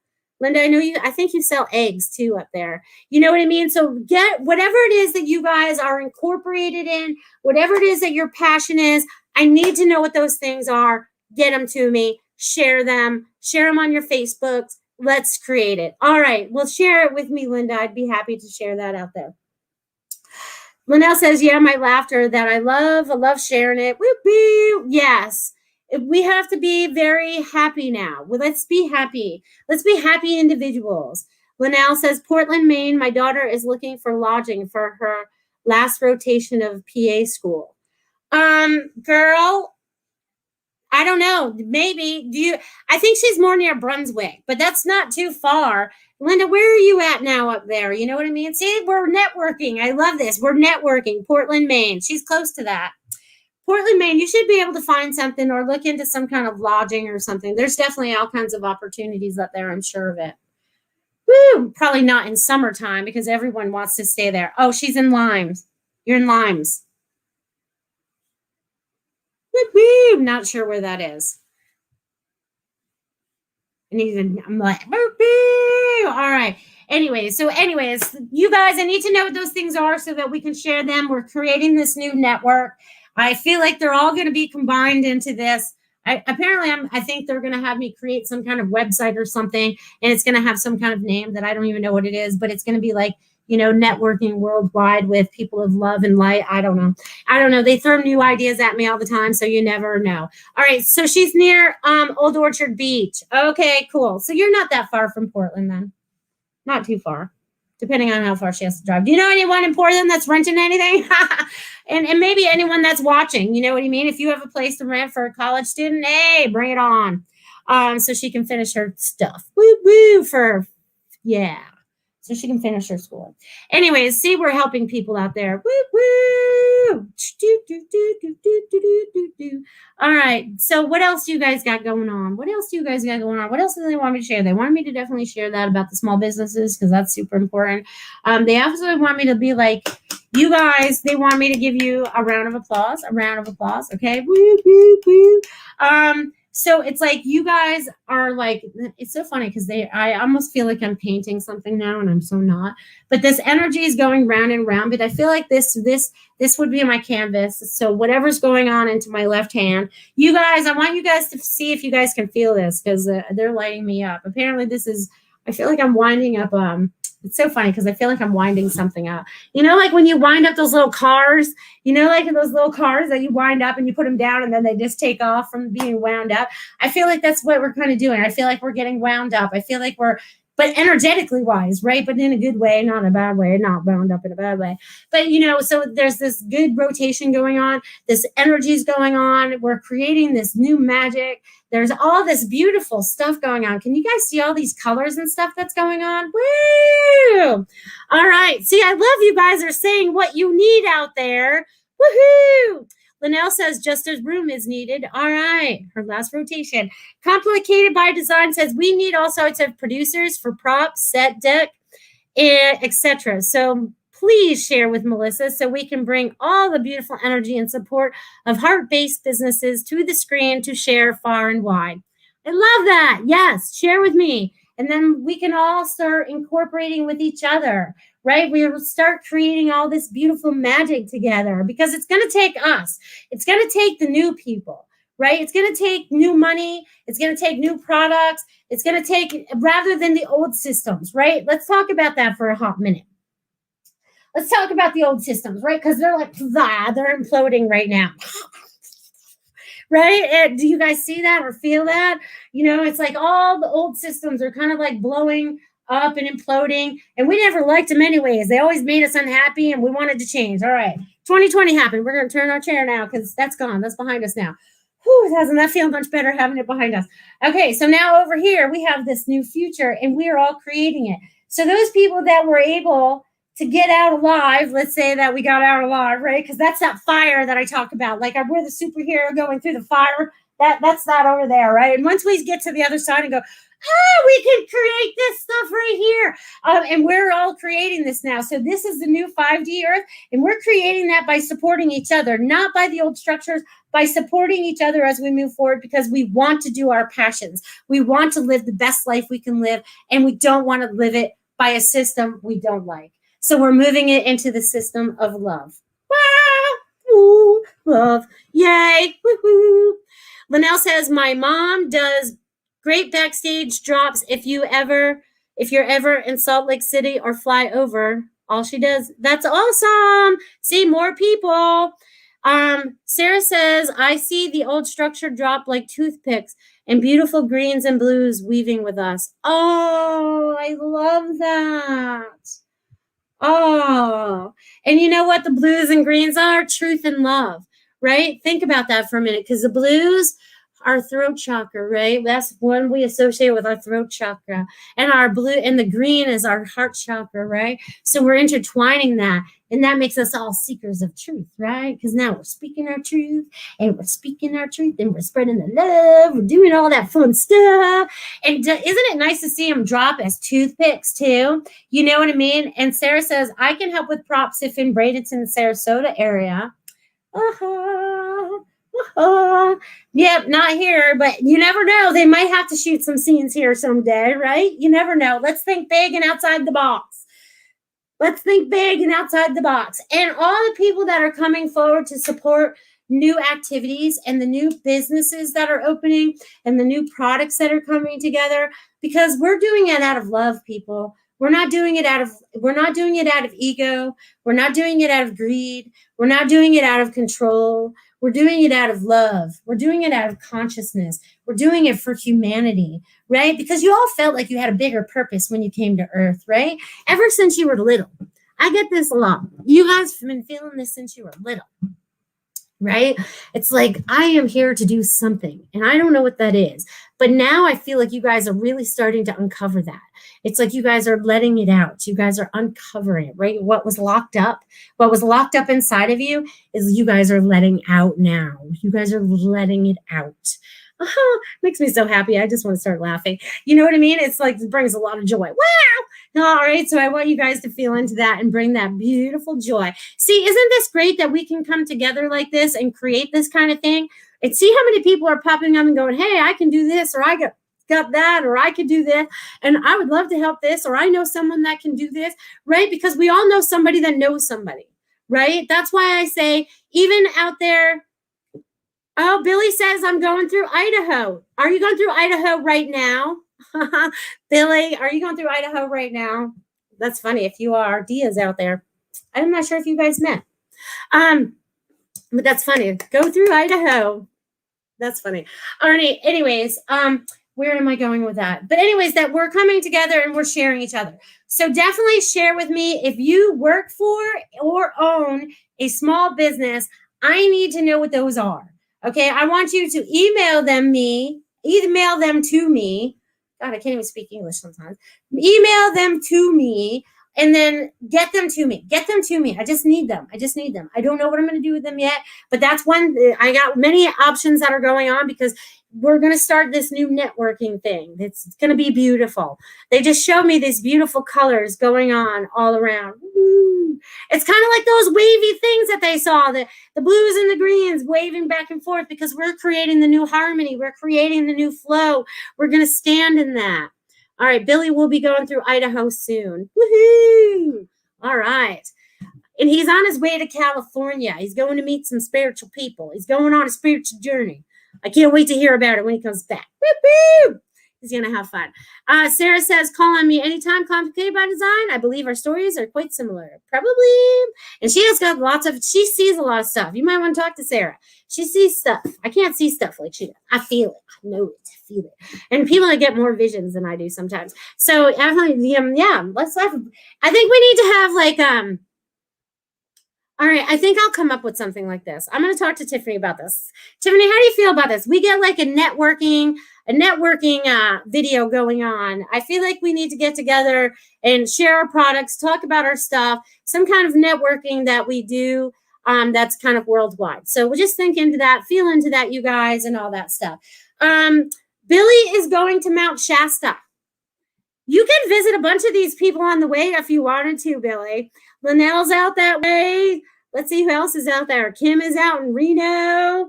Linda, I think you sell eggs too up there. You know what I mean? So get whatever it is that you guys are incorporated in, whatever it is that your passion is. I need to know what those things are. Get them to me. Share them on your Facebooks. Let's create it. All right. Well, share it with me, Linda. I'd be happy to share that out there. Linnell says, yeah, my laughter that I love sharing it. Woo-hoo. Yes. We have to be very happy now. Well, let's be happy. Let's be happy individuals. Linnell says, Portland, Maine, my daughter is looking for lodging for her last rotation of PA school. Girl, I don't know. Maybe. I think she's more near Brunswick, but that's not too far. Linda, where are you at now up there? You know what I mean? See, we're networking. I love this. We're networking. Portland, Maine. She's close to that. Portland, Maine, you should be able to find something or look into some kind of lodging or something. There's definitely all kinds of opportunities up there. I'm sure of it. Woo! Probably not in summertime because everyone wants to stay there. Oh, she's in Limes. You're in Limes. Woo! Not sure where that is. And I'm like, woo! All right. Anyways, you guys, I need to know what those things are so that we can share them. We're creating this new network. I feel like they're all going to be combined into this. I think they're going to have me create some kind of website or something, and it's going to have some kind of name that I don't even know what it is, but it's going to be like, networking worldwide with people of love and light. I don't know. They throw new ideas at me all the time, so you never know. All right, so she's near Old Orchard Beach. Okay, cool. So you're not that far from Portland then. Not too far, depending on how far she has to drive. Do you know anyone in Portland that's renting anything? and maybe anyone that's watching, you know what I mean? If you have a place to rent for a college student, hey, bring it on. So she can finish her stuff. Woo-woo so she can finish her school. Anyways, see, we're helping people out there. Woo-woo! All right. So what else do you guys got going on? What else do they want me to share? They wanted me to definitely share that about the small businesses because that's super important. They also want me to be like, you guys, they want me to give you a round of applause. Okay. Woo, woo, woo. So it's like you guys are like, it's so funny because I almost feel like I'm painting something now and I'm so not. But this energy is going round and round. But I feel like this would be my canvas. So whatever's going on into my left hand, you guys, I want you guys to see if you guys can feel this because they're lighting me up. Apparently I feel like I'm winding up. It's so funny because I feel like I'm winding something up. Like when you wind up those little cars, like those little cars that you wind up and you put them down and then they just take off from being wound up. I feel like that's what we're kind of doing. I feel like we're getting wound up. I feel like but energetically wise, right? But in a good way, not in a bad way, not wound up in a bad way. But, so there's this good rotation going on. This energy is going on. We're creating this new magic. There's all this beautiful stuff going on. Can you guys see all these colors and stuff that's going on? Woo! All right. See, I love you guys are saying what you need out there. Woohoo! Linnell says just as room is needed. All right. Her last rotation. Complicated by Design says we need all sorts of producers for props, set, deck, and etc. So please share with Melissa so we can bring all the beautiful energy and support of heart-based businesses to the screen to share far and wide. I love that. Yes, share with me. And then we can all start incorporating with each other, right? We will start creating all this beautiful magic together because it's going to take us. It's going to take the new people, right? It's going to take new money. It's going to take new products. It's going to take, rather than the old systems, right? Let's talk about that for a hot minute. Let's talk about the old systems, right? Because they're like, they're imploding right now. Right? And do you guys see that or feel that? It's like all the old systems are kind of like blowing up and imploding, and we never liked them anyways. They always made us unhappy, and we wanted to change. All right, 2020 happened. We're going to turn our chair now because that's gone. That's behind us now. Whew, doesn't that feel much better having it behind us? Okay, so now over here, we have this new future, and we are all creating it. So those people that were able to get out alive, let's say that we got out alive, right? Because that's that fire that I talk about. Like we're the superhero going through the fire. That's that over there, right? And once we get to the other side and go, we can create this stuff right here. And we're all creating this now. So this is the new 5D Earth, and we're creating that by supporting each other, not by the old structures, by supporting each other as we move forward, because we want to do our passions. We want to live the best life we can live, and we don't want to live it by a system we don't like. So we're moving it into the system of love. Wow! Ooh, love. Yay! Woo-hoo! Linnell says, my mom does great backstage drops if you're ever in Salt Lake City or fly over. All she does. That's awesome. See, more people. Sarah says, I see the old structure drop like toothpicks and beautiful greens and blues weaving with us. Oh, I love that. Oh, and you know what the blues and greens are? Truth and love, right? Think about that for a minute, because the blues, our throat chakra, right? That's one we associate with our throat chakra, and our blue and the green is our heart chakra, right? So we're intertwining that, and that makes us all seekers of truth, right? Because now we're speaking our truth, and we're speaking our truth, and we're spreading the love. We're doing all that fun stuff. And isn't it nice to see them drop as toothpicks too? You know what I mean? And Sarah says, I can help with props if in Bradenton, Sarasota area. Yep, not here, but you never know. They might have to shoot some scenes here someday, right? You never know. Let's think big and outside the box. Let's think big and outside the box. And all the people that are coming forward to support new activities and the new businesses that are opening and the new products that are coming together, because we're doing it out of love, people. We're not doing it out of ego. We're not doing it out of greed. We're not doing it out of control. We're doing it out of love. We're doing it out of consciousness. We're doing it for humanity, right? Because you all felt like you had a bigger purpose when you came to Earth, right? Ever since you were little. I get this a lot. You guys have been feeling this since you were little, right? It's like, I am here to do something, and I don't know what that is. But now I feel like you guys are really starting to uncover that. It's like you guys are letting it out. You guys are uncovering it, right? What was locked up inside of you is you guys are letting out now. You guys are letting it out. Makes me so happy. I just want to start laughing. You know what I mean? It's like, it brings a lot of joy. Wow. All right. So I want you guys to feel into that and bring that beautiful joy. See, isn't this great that we can come together like this and create this kind of thing? And see how many people are popping up and going, hey, I can do this, or I got that, or I could do this, and I would love to help this, or I know someone that can do this, right? Because we all know somebody that knows somebody, right? That's why I say, even out there, oh, Billy says I'm going through Idaho. Are you going through Idaho right now? Billy, are you going through Idaho right now? That's funny. If you are, Dia's out there. I'm not sure if you guys met. But that's funny. Go through Idaho. That's funny. Arnie, anyways, where am I going with that? But anyways, that we're coming together and we're sharing each other. So definitely share with me if you work for or own a small business. I need to know what those are. Okay, I want you to email them to me. God, I can't even speak English sometimes. Email them to me. And then get them to me. Get them to me. I just need them. I don't know what I'm going to do with them yet. But that's one. I got many options that are going on because we're going to start this new networking thing. It's going to be beautiful. They just showed me these beautiful colors going on all around. Woo. It's kind of like those wavy things that they saw, the blues and the greens waving back and forth, because we're creating the new harmony. We're creating the new flow. We're going to stand in that. All right, Billy will be going through Idaho soon. Woohoo! All right. And he's on his way to California. He's going to meet some spiritual people. He's going on a spiritual journey. I can't wait to hear about it when he comes back. Woo-hoo! He's going to have fun. Sarah says, call on me anytime, complicated by design. I believe our stories are quite similar. Probably. And she has got she sees a lot of stuff. You might want to talk to Sarah. She sees stuff. I can't see stuff like she does. I feel it. I know it. I feel it. And people that get more visions than I do sometimes. So, yeah, let's have, I think we need to have like, all right, I think I'll come up with something like this. I'm going to talk to Tiffany about this. Tiffany, how do you feel about this? We get like a networking video going on. I feel like we need to get together and share our products, talk about our stuff, some kind of networking that we do that's kind of worldwide. So we'll just think into that, feel into that, you guys, and all that stuff. Billy is going to Mount Shasta. You can visit a bunch of these people on the way if you wanted to, Billy. Linnell's out that way. Let's see who else is out there. Kim is out in Reno.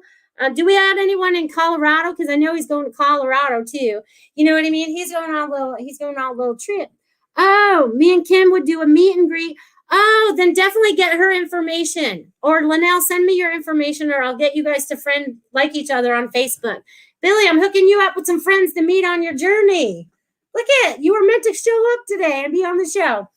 Do we have anyone in Colorado? Because I know he's going to Colorado too. You know what I mean? He's going on a little trip. Oh, me and Kim would do a meet and greet. Oh, then definitely get her information. Or Linnell, send me your information, or I'll get you guys to like each other on Facebook. Billy, I'm hooking you up with some friends to meet on your journey. Look at it. You were meant to show up today and be on the show.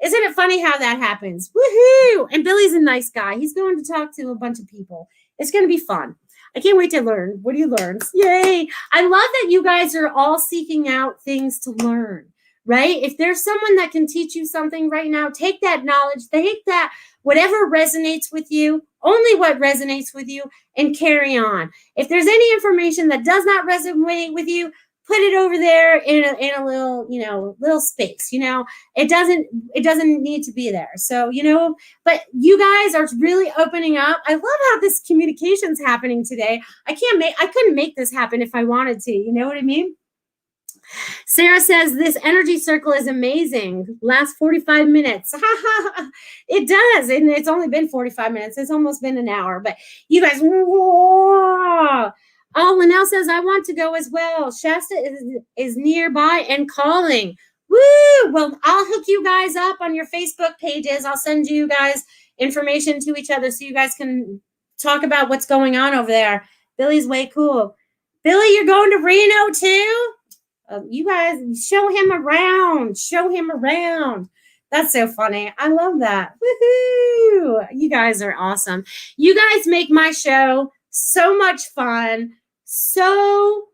Isn't it funny how that happens? Woohoo! And Billy's a nice guy. He's going to talk to a bunch of people. It's going to be fun. I can't wait to learn what he learns. Yay! I love that you guys are all seeking out things to learn, right? If there's someone that can teach you something right now, take that knowledge, take that, whatever resonates with you, only what resonates with you, and carry on. If there's any information that does not resonate with you, put it over there in a little, little space, it doesn't need to be there. So, but you guys are really opening up. I love how this communication's happening today. I couldn't make this happen if I wanted to, you know what I mean? Sarah says, this energy circle is amazing. Last 45 minutes. It does. And it's only been 45 minutes. It's almost been an hour, but you guys, whoa. Oh, Linnell says, I want to go as well. Shasta is nearby and calling. Woo! Well, I'll hook you guys up on your Facebook pages. I'll send you guys information to each other so you guys can talk about what's going on over there. Billy's way cool. Billy, you're going to Reno too? You guys, show him around. Show him around. That's so funny. I love that. Woohoo! You guys are awesome. You guys make my show so much fun, so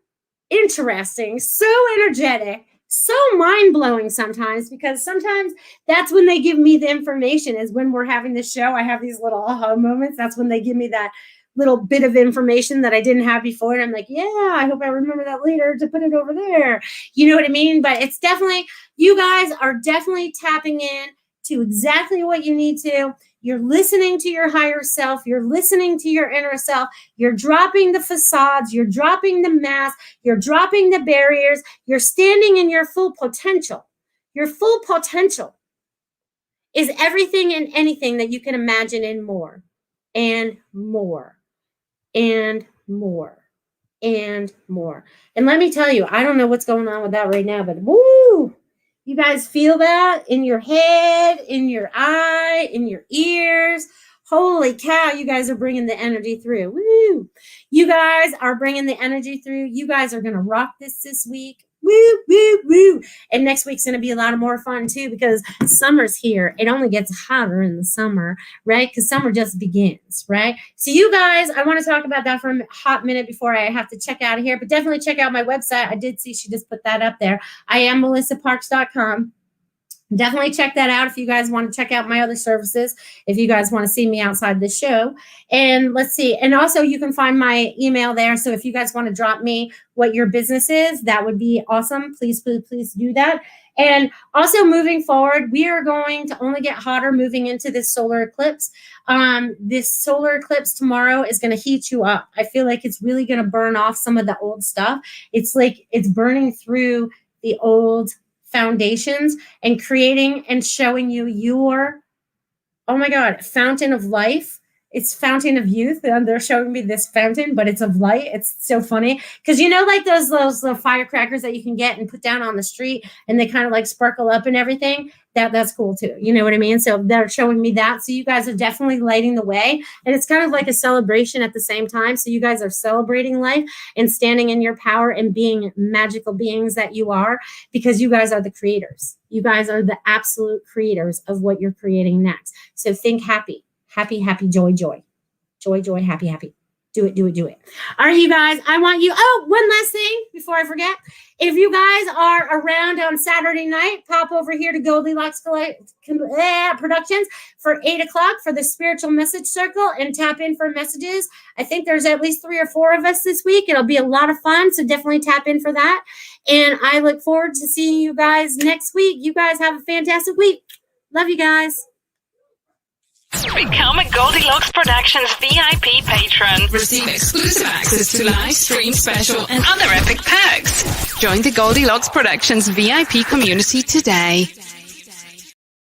interesting, so energetic, so mind-blowing sometimes, because sometimes that's when they give me the information, is when we're having the show. I have these little aha moments. That's when they give me that little bit of information that I didn't have before. And I'm like, yeah, I hope I remember that later to put it over there. You know what I mean? But it's definitely, you guys are definitely tapping in to exactly what you need to. You're listening to your higher self. You're listening to your inner self. You're dropping the facades. You're dropping the mask. You're dropping the barriers. You're standing in your full potential. Your full potential is everything and anything that you can imagine, and more, and more, and more, and more. And let me tell you, I don't know what's going on with that right now, but woo! You guys feel that in your head, in your eye, in your ears. Holy cow, you guys are bringing the energy through. Woo! You guys are bringing the energy through. You guys are going to rock this week. Woo, woo, woo. And next week's going to be a lot more fun too, because summer's here. It only gets hotter in the summer, right? Because summer just begins, right? So you guys, I want to talk about that for a hot minute before I have to check out of here, but definitely check out my website. I did see she just put that up there. I am melissaparks.com. Definitely check that out if you guys want to check out my other services, if you guys want to see me outside the show. And let's see. And also you can find my email there. So if you guys want to drop me what your business is, that would be awesome. Please, please, please do that. And also moving forward, we are going to only get hotter moving into this solar eclipse. This solar eclipse tomorrow is going to heat you up. I feel like it's really going to burn off some of the old stuff. It's like it's burning through the old foundations and creating and showing you your, oh my God, fountain of life It's Fountain of Youth, and they're showing me this fountain, but it's of light. It's so funny because like those firecrackers that you can get and put down on the street, and they kind of like sparkle up and everything. That's cool too. You know what I mean? So they're showing me that. So you guys are definitely lighting the way, and it's kind of like a celebration at the same time. So you guys are celebrating life and standing in your power and being magical beings that you are, because you guys are the creators. You guys are the absolute creators of what you're creating next. So think happy. Happy, happy, joy, joy. Joy, joy, happy, happy. Do it, do it, do it. All right, you guys, I want you. Oh, one last thing before I forget. If you guys are around on Saturday night, pop over here to Goldylocks Productions for 8 o'clock for the Spiritual Message Circle and tap in for messages. I think there's at least 3 or 4 of us this week. It'll be a lot of fun, so definitely tap in for that. And I look forward to seeing you guys next week. You guys have a fantastic week. Love you guys. Become a Goldylocks Productions VIP patron. Receive exclusive access to live stream special and other epic perks. Join the Goldylocks Productions VIP community today.